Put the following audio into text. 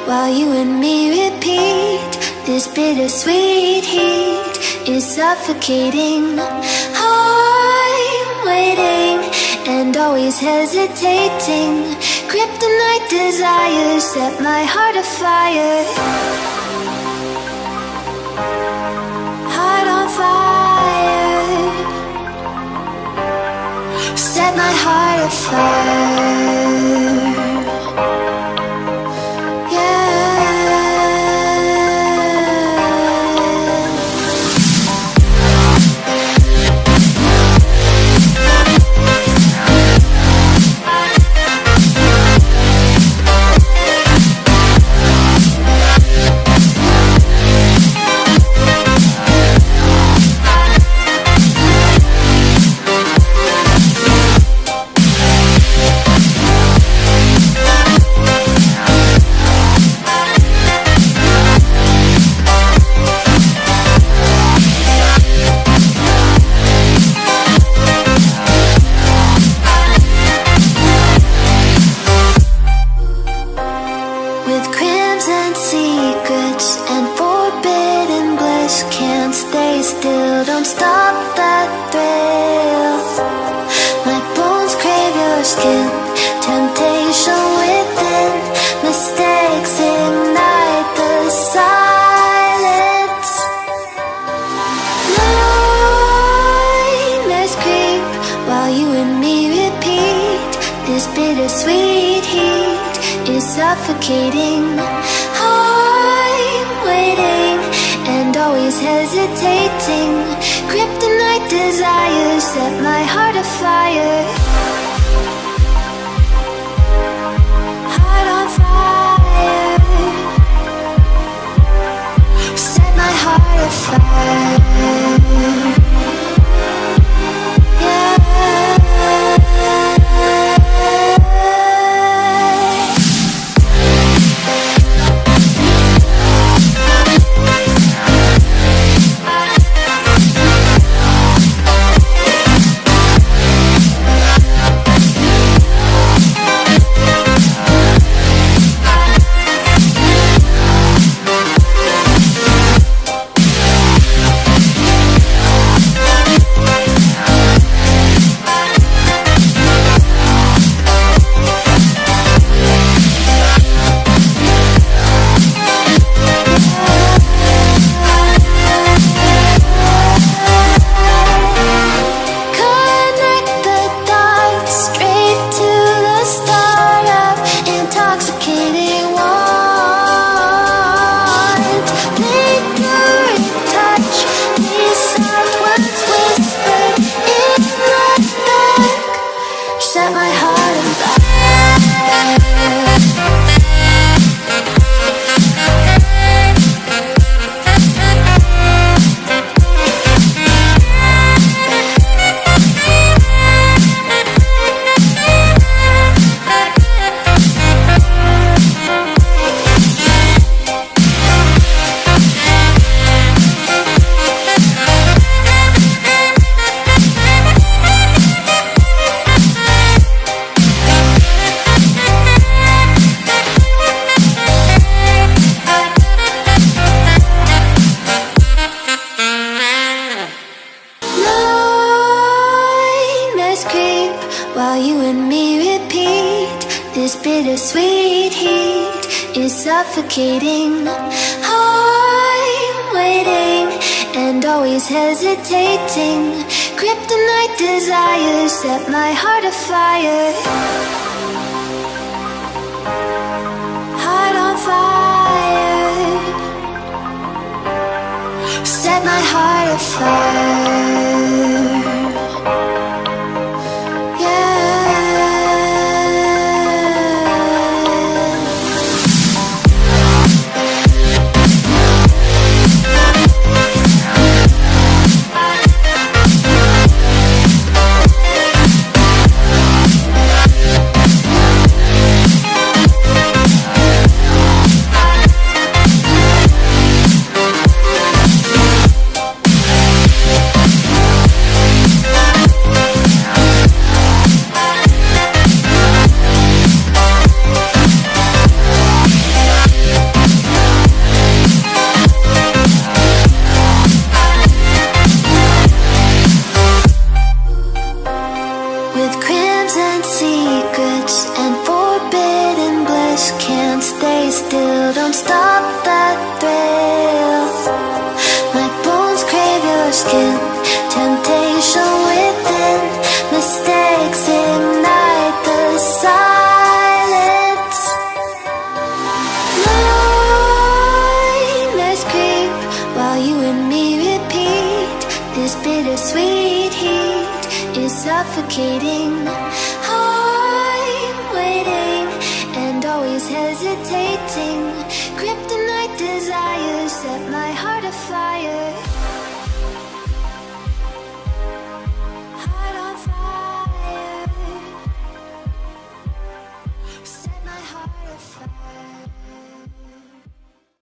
while you and me repeat. This bittersweet heat is suffocating. I'm waiting and always hesitating. Kryptonite desires set my heart afire. Heart on fire. Set my heart afire. Suffocating. I'm waiting and always hesitating. Kryptonite desires set my heart afire. Heart on fire. Set my heart afire. Suffocating. I'm waiting and always hesitating. Kryptonite desires set my heart afire. Heart on fire. Set my heart afire. with crimson secrets and forbidden bliss. Can't stay still, don't stop that thrill. My bones crave your skin, temptation within. Mistakes ignite the silence. Nightmares creep while you and me repeat. This bittersweet heat is suffocating. I'm waiting and always hesitating. Kryptonite desire.